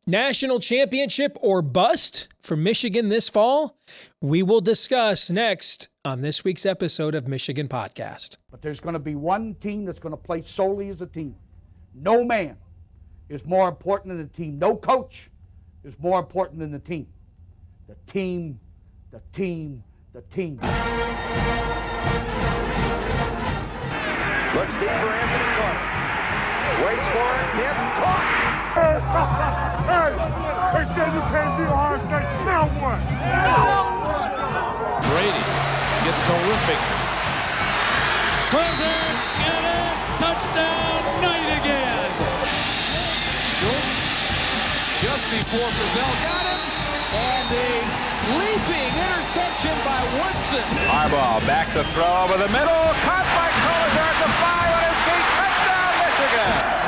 National championship or bust for Michigan this fall? We will discuss next on this week's episode of Michigan Podcast. But there's going to be one team that's going to play solely as a team. No man is more important than the team. No coach is more important than the team. The team, the team, the team. Looks deep for Anthony Carter. Waits for it. Hit. Caught. Hey, they said you can't be Ohio State. Now what? Brady gets terrific. Throws it, and a touchdown, Knight again. Schultz just before Brazil got him, and a leaping interception by Woodson. Harbaugh back to throw over the middle. Caught by Collier at the 5 on his feet. Touchdown, Michigan.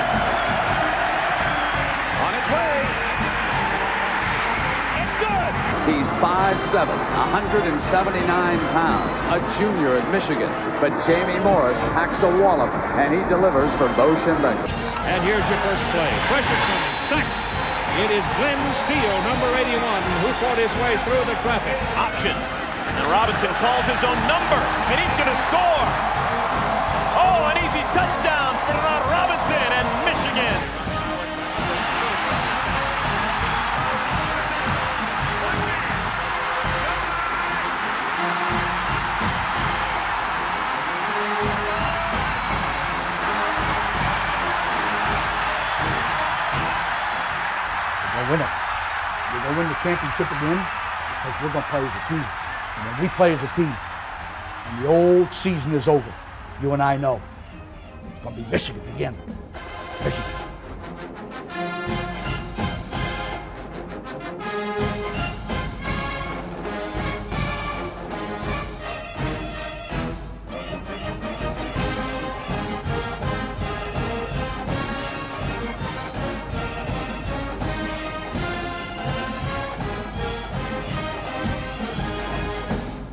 On its way. It's good. He's 5'7", 179 pounds, a junior at Michigan. But Jamie Morris packs a wallop, and he delivers for Bo Schembechler. And here's your first play. Pressure coming. Sack. It is Glenn Steele, number 81, who fought his way through the traffic. Option. And Robinson calls his own number, and he's going to score. Oh, an easy touchdown for Robinson and Michigan. Win it. We're going to win the championship again because we're going to play as a team. And when we play as a team and the old season is over, you and I know it's going to be Michigan again. Michigan.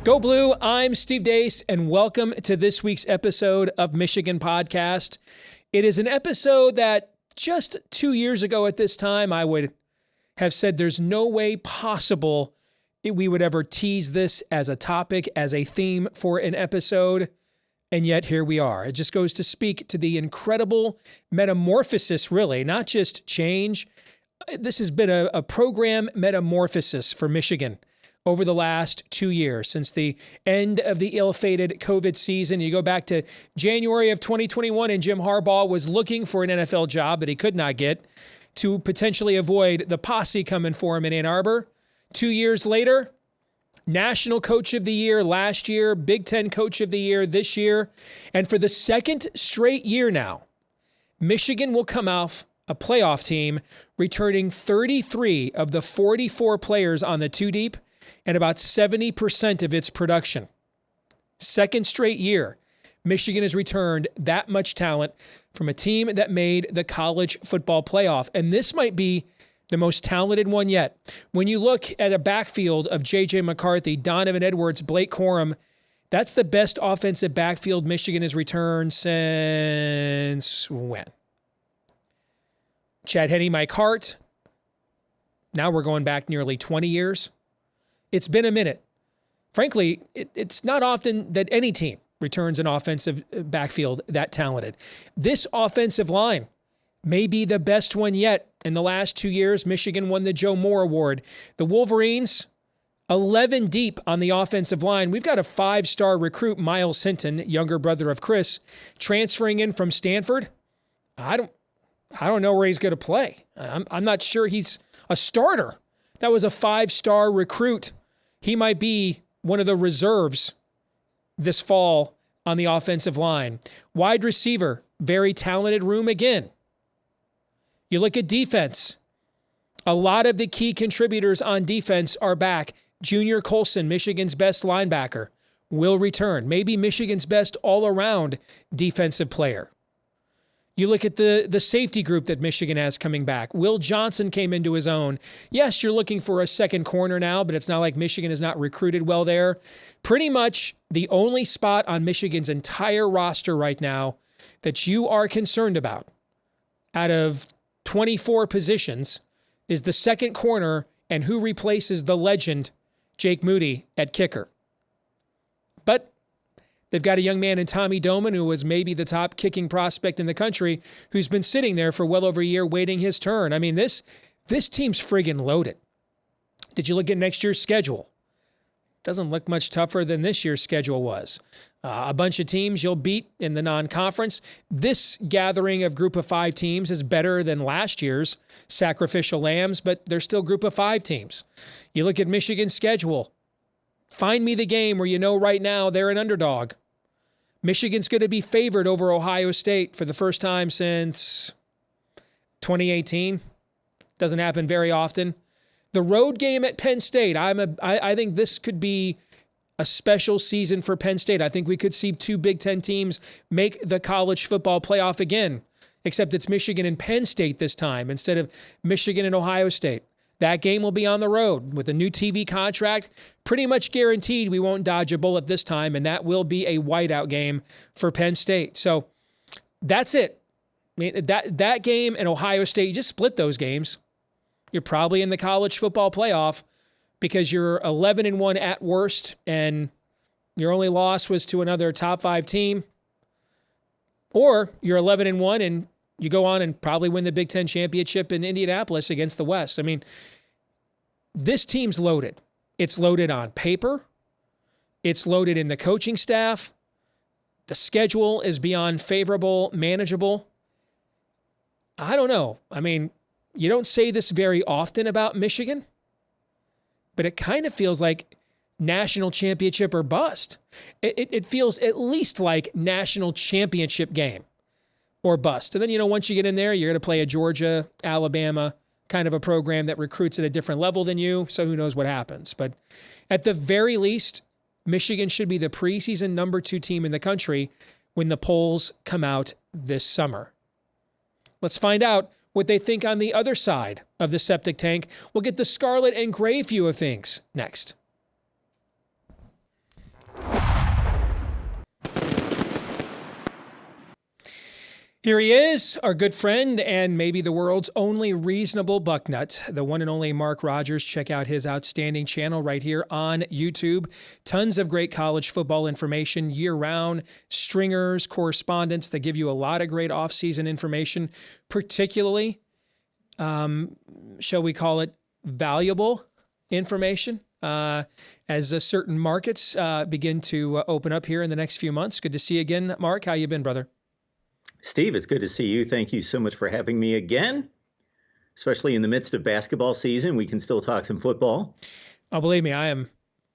Go Blue, I'm Steve Deace, and welcome to this week's episode of Michigan Podcast. It is an episode that just 2 years ago at this time, I would have said there's no way possible we would ever tease this as a topic, as a theme for an episode, and yet here we are. It just goes to speak to the incredible metamorphosis, really, not just change. This has been a program metamorphosis for Michigan over the last 2 years, since the end of the ill-fated COVID season. You go back to January of 2021, and Jim Harbaugh was looking for an NFL job that he could not get to potentially avoid the posse coming for him in Ann Arbor. 2 years later, National Coach of the Year last year, Big Ten Coach of the Year this year. And for the second straight year now, Michigan will come off a playoff team, returning 33 of the 44 players on the two-deep and about 70% of its production. Second straight year, Michigan has returned that much talent from a team that made the college football playoff. And this might be the most talented one yet. When you look at a backfield of J.J. McCarthy, Donovan Edwards, Blake Corum, that's the best offensive backfield Michigan has returned since when? Chad Henne, Mike Hart. Now we're going back nearly 20 years. It's been a minute. Frankly, it's not often that any team returns an offensive backfield that talented. This offensive line may be the best one yet. In the last 2 years, Michigan won the Joe Moore Award. The Wolverines, 11 deep on the offensive line. We've got a 5-star recruit, Miles Hinton, younger brother of Chris, transferring in from Stanford. I don't know where he's going to play. I'm not sure he's a starter. That was a 5-star recruit. He might be one of the reserves this fall on the offensive line. Wide receiver, very talented room again. You look at defense. A lot of the key contributors on defense are back. Junior Colson, Michigan's best linebacker, will return. Maybe Michigan's best all-around defensive player. You look at the safety group that Michigan has coming back. Will Johnson came into his own. Yes, you're looking for a second corner now, but it's not like Michigan has not recruited well there. Pretty much the only spot on Michigan's entire roster right now that you are concerned about out of 24 positions, is the second corner and who replaces the legend Jake Moody at kicker. But they've got a young man in Tommy Doman who was maybe the top kicking prospect in the country who's been sitting there for well over a year waiting his turn. I mean, this team's friggin' loaded. Did you look at next year's schedule? Doesn't look much tougher than this year's schedule was. A bunch of teams you'll beat in the non-conference. This gathering of group of 5 teams is better than last year's sacrificial lambs, but they're still group of 5 teams. You look at Michigan's schedule. Find me the game where you know right now they're an underdog. Michigan's going to be favored over Ohio State for the first time since 2018. Doesn't happen very often. The road game at Penn State, I think this could be a special season for Penn State. I think we could see 2 Big Ten teams make the college football playoff again, except it's Michigan and Penn State this time instead of Michigan and Ohio State. That game will be on the road with a new TV contract. Pretty much guaranteed we won't dodge a bullet this time, and that will be a whiteout game for Penn State. So that's it. I mean, that game and Ohio State, you just split those games. You're probably in the college football playoff because you're 11-1 at worst, and your only loss was to another top 5 team. Or you're 11-1 and you go on and probably win the Big Ten championship in Indianapolis against the West. I mean, this team's loaded. It's loaded on paper. It's loaded in the coaching staff. The schedule is beyond favorable, manageable. I don't know. I mean, you don't say this very often about Michigan, but it kind of feels like national championship or bust. It feels at least like national championship game or bust. And then, once you get in there, you're going to play a Georgia, Alabama kind of a program that recruits at a different level than you. So who knows what happens. But at the very least, Michigan should be the preseason number 2 team in the country when the polls come out this summer. Let's find out what they think on the other side of the septic tank. We'll get the scarlet and gray view of things next. Here he is, our good friend and maybe the world's only reasonable bucknut, the one and only Mark Rogers. Check out his outstanding channel right here on YouTube. Tons of great college football information year-round, stringers, correspondence that give you a lot of great off-season information, particularly, shall we call it, valuable information as certain markets begin to open up here in the next few months. Good to see you again, Mark. How you been, brother? Steve, it's good to see you. Thank you so much for having me again, especially in the midst of basketball season. We can still talk some football. Oh, believe me, I'm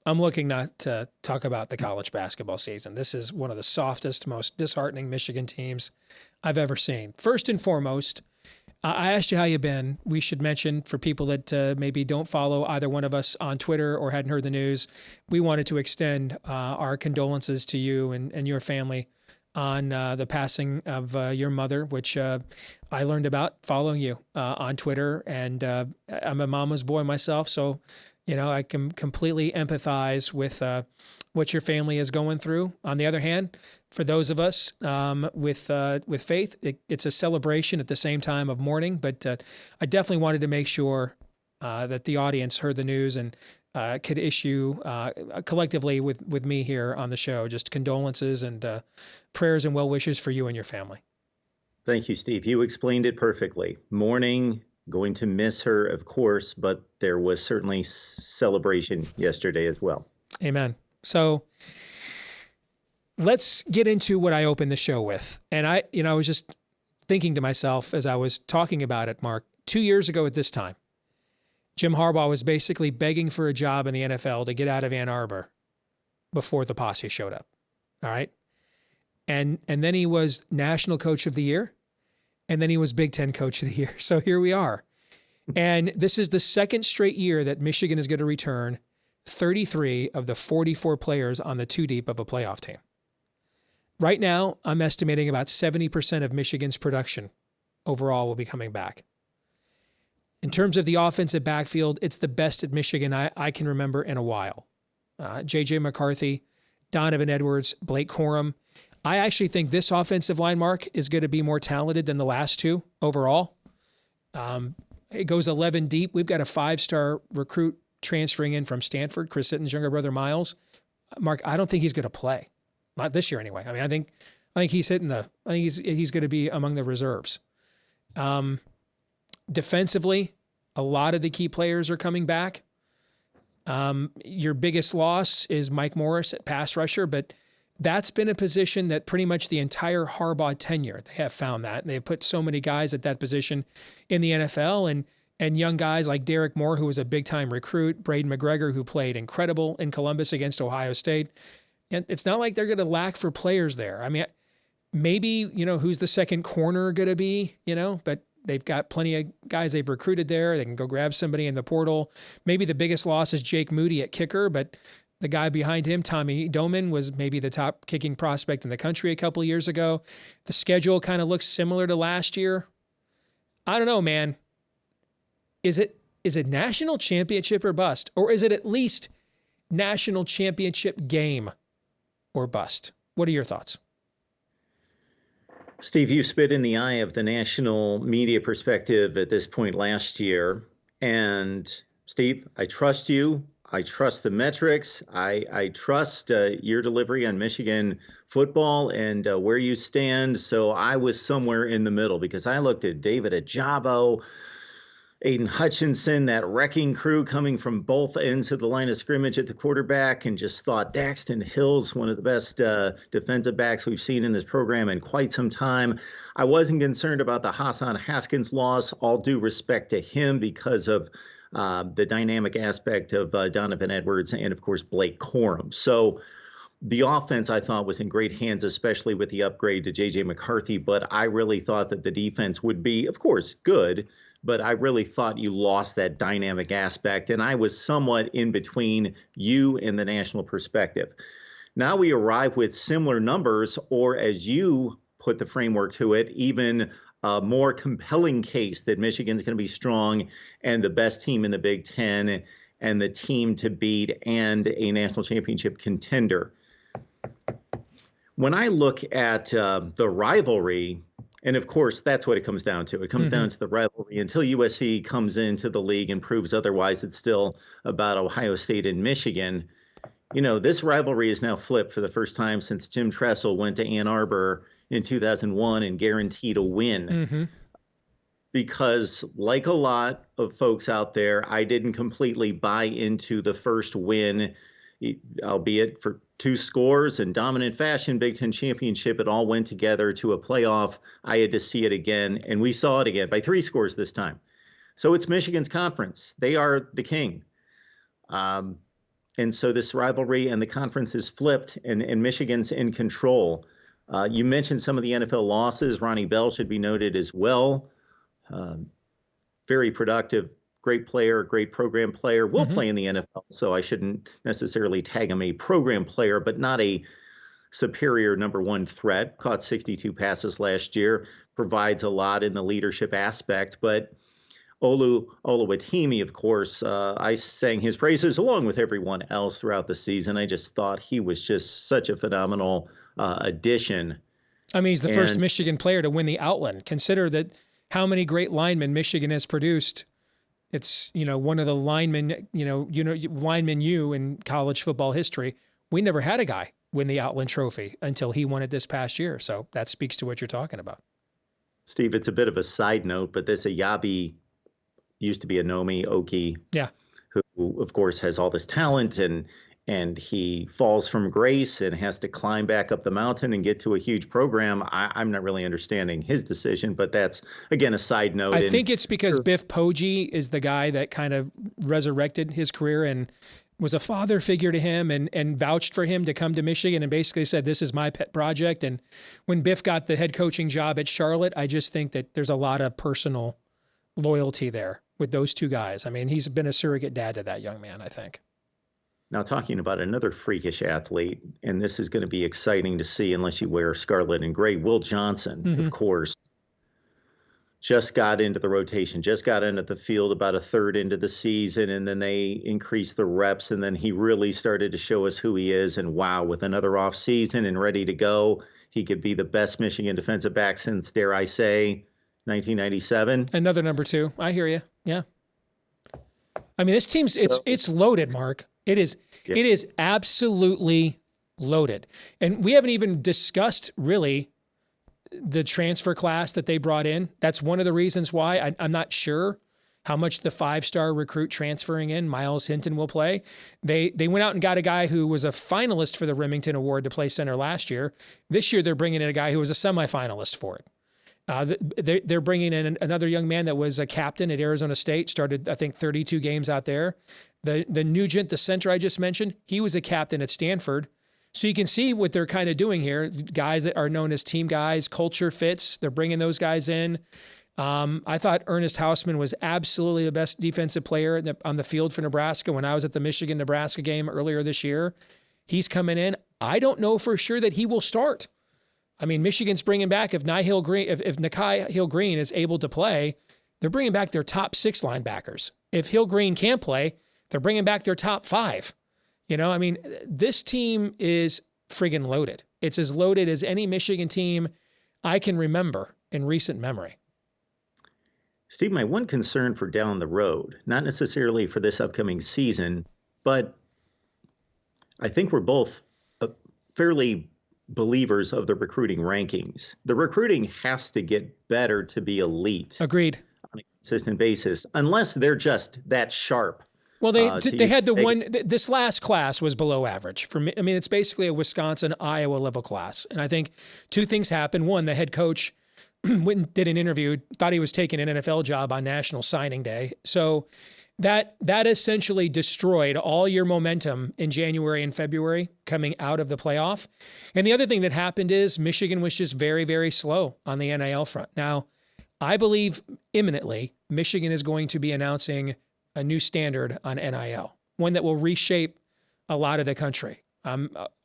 looking not to talk about the college basketball season. This is one of the softest, most disheartening Michigan teams I've ever seen. First and foremost, I asked you how you've been. We should mention for people that maybe don't follow either one of us on Twitter or hadn't heard the news, we wanted to extend our condolences to you and your family on the passing of your mother, which I learned about following you on Twitter. And I'm a mama's boy myself, so I can completely empathize with what your family is going through. On the other hand, for those of us with faith, it's a celebration at the same time of mourning. But I definitely wanted to make sure that the audience heard the news and could issue collectively with me here on the show just condolences and prayers and well wishes for you and your family. Thank you, Steve. You explained it perfectly. Mourning, going to miss her, of course, but there was certainly celebration yesterday as well. Amen. So let's get into what I opened the show with. And I was just thinking to myself as I was talking about it, Mark, 2 years ago at this time, Jim Harbaugh was basically begging for a job in the NFL to get out of Ann Arbor before the posse showed up. All right. And then he was National Coach of the Year. And then he was Big Ten Coach of the Year. So here we are. And this is the second straight year that Michigan is going to return 33 of the 44 players on the 2 deep of a playoff team. Right now, I'm estimating about 70% of Michigan's production overall will be coming back. In terms of the offensive backfield, it's the best at Michigan I can remember in a while. J.J. McCarthy, Donovan Edwards, Blake Corum. I actually think this offensive line, Mark, is going to be more talented than the last 2 overall. it goes 11 deep. We've got a 5-star recruit transferring in from Stanford, Chris Sitton's younger brother, Miles. Mark, I don't think he's going to play. Not this year anyway. I mean, I think he's hitting I think he's going to be among the reserves. Defensively, a lot of the key players are coming back. Your biggest loss is Mike Morris at pass rusher, but that's been a position that pretty much the entire Harbaugh tenure, they have found that. And they've put so many guys at that position in the NFL, and young guys like Derek Moore, who was a big-time recruit, Braden McGregor, who played incredible in Columbus against Ohio State. And it's not like they're going to lack for players there. I mean, maybe, who's the second corner going to be, but they've got plenty of guys they've recruited there. They can go grab somebody in the portal. Maybe the biggest loss is Jake Moody at kicker, but the guy behind him, Tommy Doman, was maybe the top kicking prospect in the country a couple of years ago. The schedule kind of looks similar to last year. I don't know, man. Is it national championship or bust? Or is it at least national championship game or bust? What are your thoughts? Steve, you spit in the eye of the national media perspective at this point last year. And Steve, I trust you. I trust the metrics. I trust your delivery on Michigan football and where you stand. So I was somewhere in the middle because I looked at David Ajabo, Aiden Hutchinson, that wrecking crew coming from both ends of the line of scrimmage at the quarterback, and just thought Daxton Hill's one of the best defensive backs we've seen in this program in quite some time. I wasn't concerned about the Hassan Haskins loss, all due respect to him because of the dynamic aspect of Donovan Edwards and, of course, Blake Corum. So the offense, I thought, was in great hands, especially with the upgrade to J.J. McCarthy. But I really thought that the defense would be, of course, good. But I really thought you lost that dynamic aspect. And I was somewhat in between you and the national perspective. Now we arrive with similar numbers, or as you put the framework to it, even a more compelling case that Michigan's going to be strong and the best team in the Big Ten and the team to beat and a national championship contender. When I look at the rivalry, and of course, that's what it comes down to. It comes down to the rivalry. Until USC comes into the league and proves otherwise, it's still about Ohio State and Michigan. This rivalry is now flipped for the first time since Jim Tressel went to Ann Arbor in 2001 and guaranteed a win. Because like a lot of folks out there, I didn't completely buy into the first win, albeit for 2 scores in dominant fashion, Big Ten championship. It all went together to a playoff. I had to see it again, and we saw it again by 3 scores this time. So it's Michigan's conference. They are the king. And so this rivalry and the conference is flipped, and Michigan's in control. You mentioned some of the NFL losses. Ronnie Bell should be noted as well. Very productive, great player, great program player. Will play in the NFL, so I shouldn't necessarily tag him a program player, but not a superior number 1 threat. Caught 62 passes last year, provides a lot in the leadership aspect. But Olu Oluwatimi, of course, I sang his praises along with everyone else throughout the season. I just thought he was just such a phenomenal addition. I mean, he's the first Michigan player to win the Outland. Consider that how many great linemen Michigan has produced. It's, one of the linemen, linemen in college football history. We never had a guy win the Outland Trophy until he won it this past year. So that speaks to what you're talking about. Steve, it's a bit of a side note, but this Ayabi used to be a Nomi Oki, who, of course, has all this talent, and he falls from grace and has to climb back up the mountain and get to a huge program. I'm not really understanding his decision, but that's, again, a side note. I think it's because Biff Poggi is the guy that kind of resurrected his career and was a father figure to him and vouched for him to come to Michigan and basically said, this is my pet project. And when Biff got the head coaching job at Charlotte, I just think that there's a lot of personal loyalty there with those 2 guys. I mean, he's been a surrogate dad to that young man, I think. Now, talking about another freakish athlete, and this is going to be exciting to see unless you wear scarlet and gray, Will Johnson, of course, just got into the rotation, just got into the field about a third into the season, and then they increased the reps, and then he really started to show us who he is. And wow, with another off season and ready to go, he could be the best Michigan defensive back since, dare I say, 1997. Another number 2. I hear you. Yeah. I mean, this team's it's loaded, Mark. It is absolutely loaded. And we haven't even discussed really the transfer class that they brought in. That's one of the reasons why I'm not sure how much the 5-star recruit transferring in, Miles Hinton, will play. They went out and got a guy who was a finalist for the Remington Award to play center last year. This year, they're bringing in a guy who was a semifinalist for it. They're bringing in another young man that was a captain at Arizona State, started, I think, 32 games out there. The Nugent, the center I just mentioned, he was a captain at Stanford. So you can see what they're kind of doing here. Guys that are known as team guys, culture fits, they're bringing those guys in. I thought Ernest Hausman was absolutely the best defensive player on the field for Nebraska when I was at the Michigan-Nebraska game earlier this year. He's coming in. I don't know for sure that he will start. I mean, Michigan's bringing back, if Nakai Hill-Green is able to play, they're bringing back their top 6 linebackers. If Hill-Green can't play, they're bringing back their top 5. You know, I mean, this team is friggin' loaded. It's as loaded as any Michigan team I can remember in recent memory. Steve, my one concern for down the road, not necessarily for this upcoming season, but I think we're both fairly believers of the recruiting rankings. The recruiting has to get better to be elite. Agreed. On a consistent basis, unless they're just that sharp. Well, they had the one. This last class was below average for me. I mean, it's basically a Wisconsin, Iowa level class, and I think 2 things happened. One, the head coach went and did an interview, thought he was taking an NFL job on National Signing Day. So that essentially destroyed all your momentum in January and February coming out of the playoff. And the other thing that happened is Michigan was just very, very slow on the NIL front. Now, I believe imminently Michigan is going to be announcing a new standard on NIL, one that will reshape a lot of the country.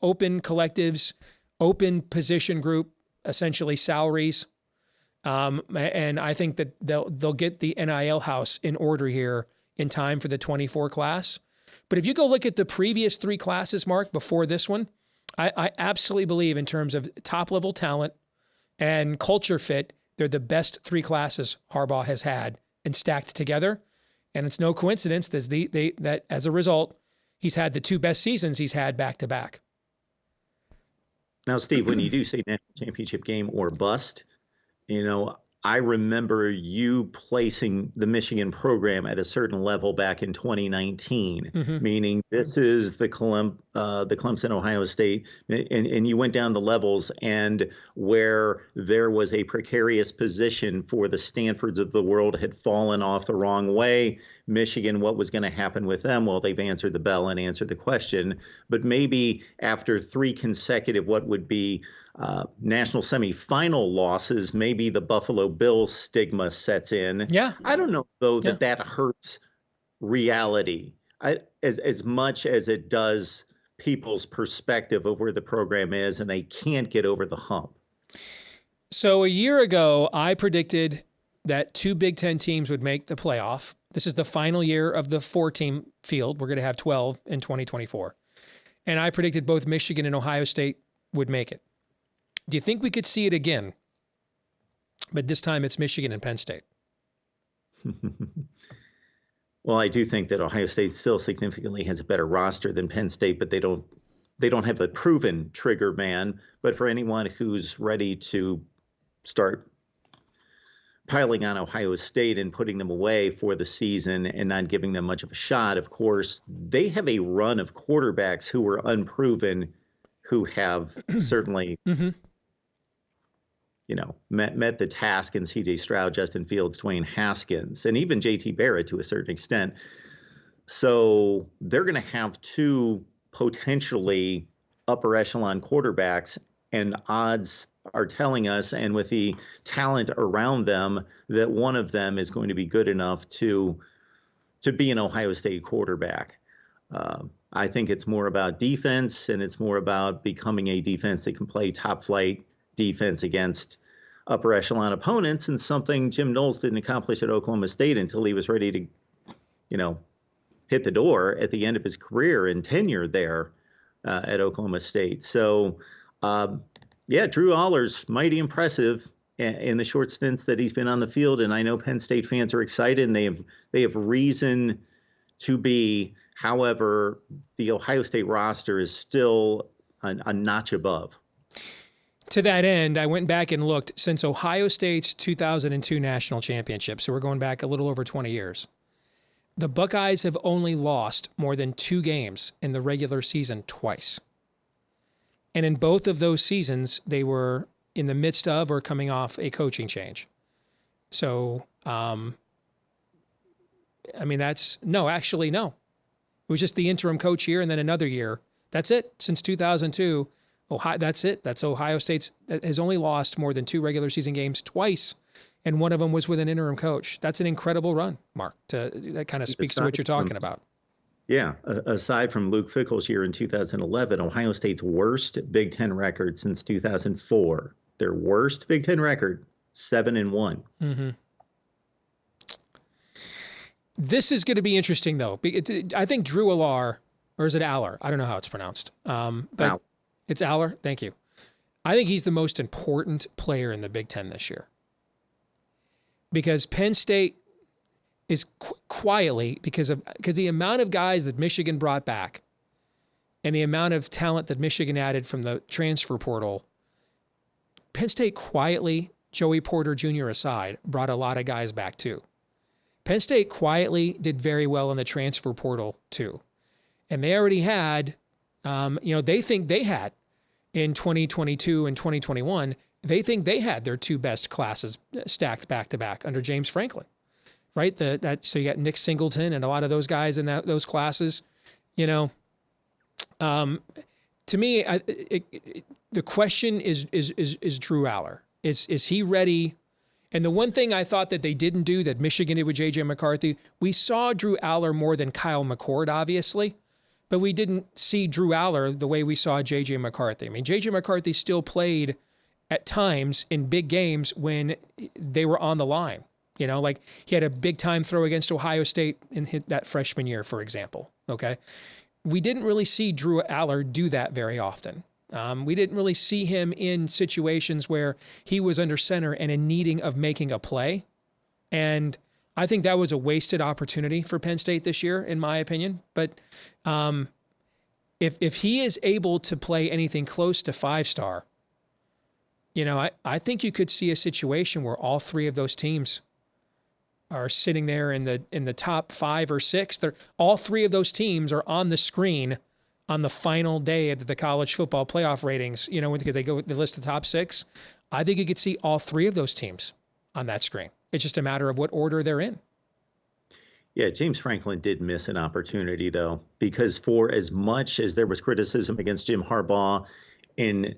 Open collectives, open position group, essentially salaries. And I think that they'll get the NIL house in order here in time for the 24 class. But if you go look at the previous 3 classes, Mark, before this one, I absolutely believe in terms of top-level talent and culture fit, they're the best 3 classes Harbaugh has had and stacked together. And it's no coincidence that as a result, he's had the 2 best seasons he's had back-to-back. Now, Steve, when you do say national championship game or bust, you know, I remember you placing the Michigan program at a certain level back in 2019, meaning this is the Clemson, Ohio State, and you went down the levels, and where there was a precarious position for the Stanfords of the world had fallen off the wrong way. Michigan, what was going to happen with them? Well, they've answered the bell and answered the question, but maybe after 3 consecutive, what would be national semifinal losses, maybe the Buffalo Bills stigma sets in. Yeah. I don't know, though, that hurts reality as much as it does people's perspective of where the program is, and they can't get over the hump. So a year ago, I predicted that 2 Big Ten teams would make the playoff. This is the final year of the 4-team field. We're going to have 12 in 2024. And I predicted both Michigan and Ohio State would make it. Do you think we could see it again? But this time it's Michigan and Penn State. Well, I do think that Ohio State still significantly has a better roster than Penn State, but they don't have the proven trigger man. But for anyone who's ready to start piling on Ohio State and putting them away for the season and not giving them much of a shot, of course, they have a run of quarterbacks who were unproven, who have certainly met the task in C.J. Stroud, Justin Fields, Dwayne Haskins, and even J.T. Barrett to a certain extent. So they're going to have 2 potentially upper echelon quarterbacks, and odds are telling us, and with the talent around them, that one of them is going to be good enough to be an Ohio State quarterback. I think it's more about defense, and it's more about becoming a defense that can play top flight defense against upper echelon opponents, and something Jim Knowles didn't accomplish at Oklahoma State until he was ready to, hit the door at the end of his career and tenure there at Oklahoma State. So, Drew Allar's mighty impressive. in the short stints that he's been on the field. And I know Penn State fans are excited, and they have reason to be. However, the Ohio State roster is still a notch above. To that end, I went back and looked since Ohio State's 2002 national championship. So we're going back a little over 20 years. The Buckeyes have only lost more than 2 games in the regular season twice. And in both of those seasons, they were in the midst of or coming off a coaching change. So, no. It was just the interim coach year and then another year. That's it. Since 2002, that's it. That's Ohio State's has only lost more than 2 regular season games twice, and one of them was with an interim coach. That's an incredible run, Mark. That kind of speaks to what you're talking about. Yeah. Aside from Luke Fickell's year in 2011, Ohio State's worst Big Ten record since 2004. Their worst Big Ten record, 7-1. Mm-hmm. This is going to be interesting, though. I think Drew Allar, or is it Aller? I don't know how it's pronounced. But it's Aller. Thank you. I think he's the most important player in the Big Ten this year. Because Penn State is quietly, because the amount of guys that Michigan brought back and the amount of talent that Michigan added from the transfer portal, Penn State quietly, Joey Porter Jr. aside, brought a lot of guys back too. Penn State quietly did very well in the transfer portal too. And they already had, they think they had in 2022 and 2021, they think they had their 2 best classes stacked back to back under James Franklin, right? So you got Nick Singleton and a lot of those guys in those classes, To me, the question is Drew Aller. Is he ready? And the one thing I thought that they didn't do that Michigan did with J.J. McCarthy, we saw Drew Aller more than Kyle McCord, obviously, but we didn't see Drew Aller the way we saw J.J. McCarthy. I mean, J.J. McCarthy still played at times in big games when they were on the line. Like he had a big-time throw against Ohio State in that freshman year, for example, okay? We didn't really see Drew Aller do that very often. We didn't really see him in situations where he was under center and in needing of making a play. And I think that was a wasted opportunity for Penn State this year, in my opinion. But if he is able to play anything close to 5-star, I think you could see a situation where all 3 of those teams are sitting there in the top 5 or 6. All 3 of those teams are on the screen on the final day of the college football playoff ratings, because they list the top 6. I think you could see all 3 of those teams on that screen. It's just a matter of what order they're in. Yeah, James Franklin did miss an opportunity, though, because for as much as there was criticism against Jim Harbaugh in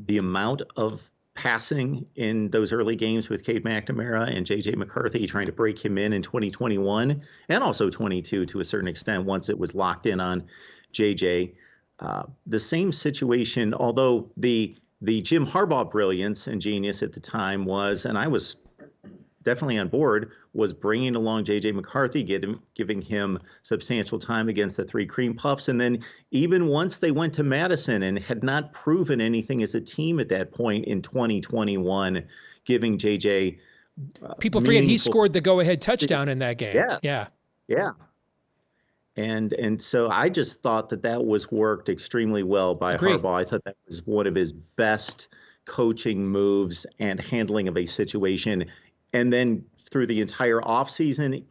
the amount of passing in those early games with Cade McNamara and J.J. McCarthy trying to break him in 2021 and also 22 to a certain extent once it was locked in on JJ. The same situation, although the Jim Harbaugh brilliance and genius at the time was, and I was definitely on board, was bringing along J.J. McCarthy, giving him substantial time against the 3 Cream Puffs. And then even once they went to Madison and had not proven anything as a team at that point in 2021, giving J.J. People forget he scored the go-ahead touchdown in that game. Yes. Yeah. And so I just thought that was worked extremely well by Harbaugh. I thought that was one of his best coaching moves and handling of a situation. And then through the entire offseason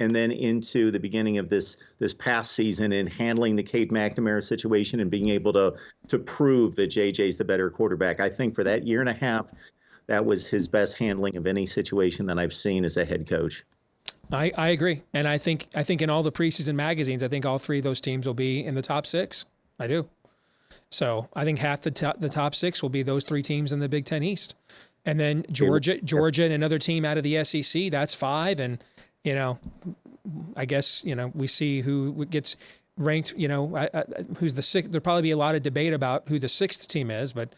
and then into the beginning of this past season and handling the Cade McNamara situation and being able to prove that JJ's the better quarterback. I think for that year and a half, that was his best handling of any situation that I've seen as a head coach. I agree. And I think in all the preseason magazines, I think all 3 of those teams will be in the top 6. I do. So I think half the top 6 will be those 3 teams in the Big Ten East. And then Georgia and another team out of the SEC, that's 5. And, I guess, we see who gets ranked, who's the 6th. There'll probably be a lot of debate about who the 6th team is, but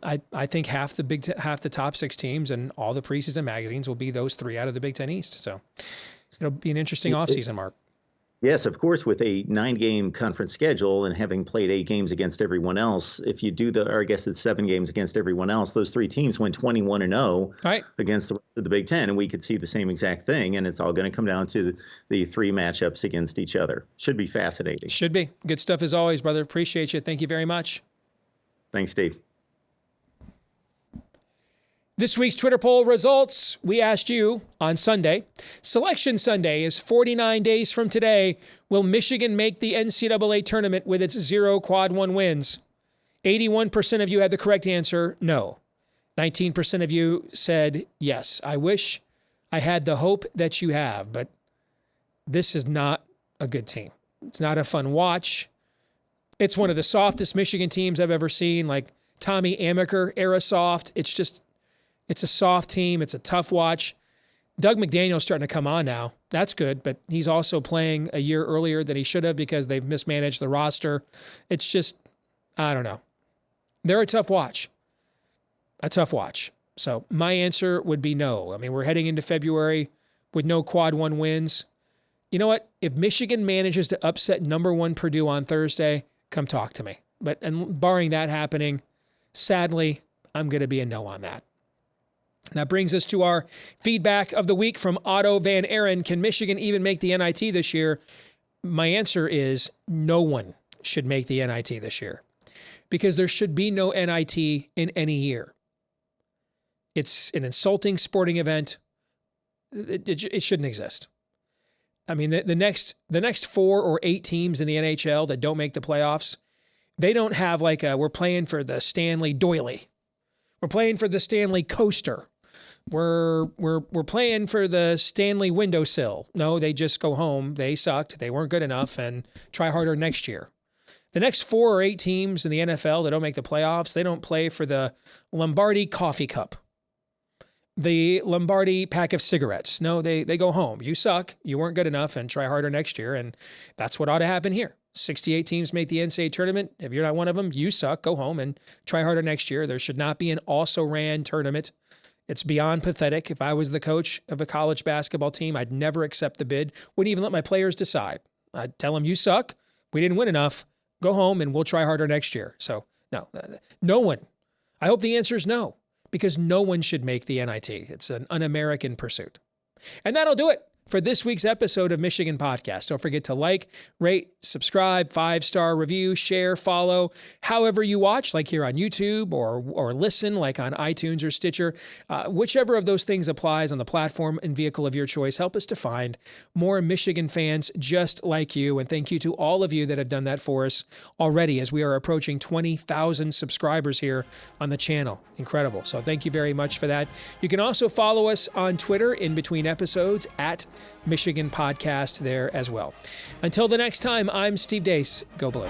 I think half the top 6 teams and all the preseason magazines will be those 3 out of the Big Ten East. So it'll be an interesting offseason, Mark. Yes, of course, with a 9-game conference schedule and having played 8 games against everyone else, if you do or I guess it's 7 games against everyone else, those 3 teams went 21-0 against the rest of the Big Ten, and we could see the same exact thing, and it's all going to come down to the 3 matchups against each other. Should be fascinating. Should be. Good stuff as always, brother. Appreciate you. Thank you very much. Thanks, Steve. This week's Twitter poll results, we asked you on Sunday. Selection Sunday is 49 days from today. Will Michigan make the NCAA tournament with its 0 quad 1 wins? 81% of you had the correct answer, no. 19% of you said yes. I wish I had the hope that you have, but this is not a good team. It's not a fun watch. It's one of the softest Michigan teams I've ever seen, like Tommy Amaker era soft. It's a soft team. It's a tough watch. Doug McDaniel's starting to come on now. That's good, but he's also playing a year earlier than he should have because they've mismanaged the roster. It's just, I don't know. They're a tough watch. A tough watch. So my answer would be no. I mean, we're heading into February with no quad 1 wins. You know what? If Michigan manages to upset number 1 Purdue on Thursday, come talk to me. And barring that happening, sadly, I'm going to be a no on that. That brings us to our feedback of the week from Otto Van Aaron. Can Michigan even make the NIT this year? My answer is no one should make the NIT this year because there should be no NIT in any year. It's an insulting sporting event. It shouldn't exist. I mean, the next 4 or 8 teams in the NHL that don't make the playoffs, they don't have like we're playing for the Stanley Doily. We're playing for the Stanley Coaster. We're playing for the Stanley Windowsill. No, they just go home. They sucked. They weren't good enough and try harder next year. The next 4 or 8 teams in the NFL that don't make the playoffs, they don't play for the Lombardi Coffee Cup, the Lombardi pack of cigarettes. No, they go home. You suck. You weren't good enough and try harder next year. And that's what ought to happen here. 68 teams make the NCAA tournament. If you're not one of them, you suck. Go home and try harder next year. There should not be an also-ran tournament. It's beyond pathetic. If I was the coach of a college basketball team, I'd never accept the bid. Wouldn't even let my players decide. I'd tell them, you suck. We didn't win enough. Go home and we'll try harder next year. So no one. I hope the answer is no, because no one should make the NIT. It's an un-American pursuit. And that'll do it for this week's episode of Michigan Podcast. Don't forget to like, rate, subscribe, 5-star review, share, follow, however you watch, like here on YouTube or listen, like on iTunes or Stitcher. Whichever of those things applies on the platform and vehicle of your choice, help us to find more Michigan fans just like you. And thank you to all of you that have done that for us already as we are approaching 20,000 subscribers here on the channel. Incredible. So thank you very much for that. You can also follow us on Twitter in between episodes at Michigan Podcast there as well. Until the next time, I'm Steve Deace. Go Blue.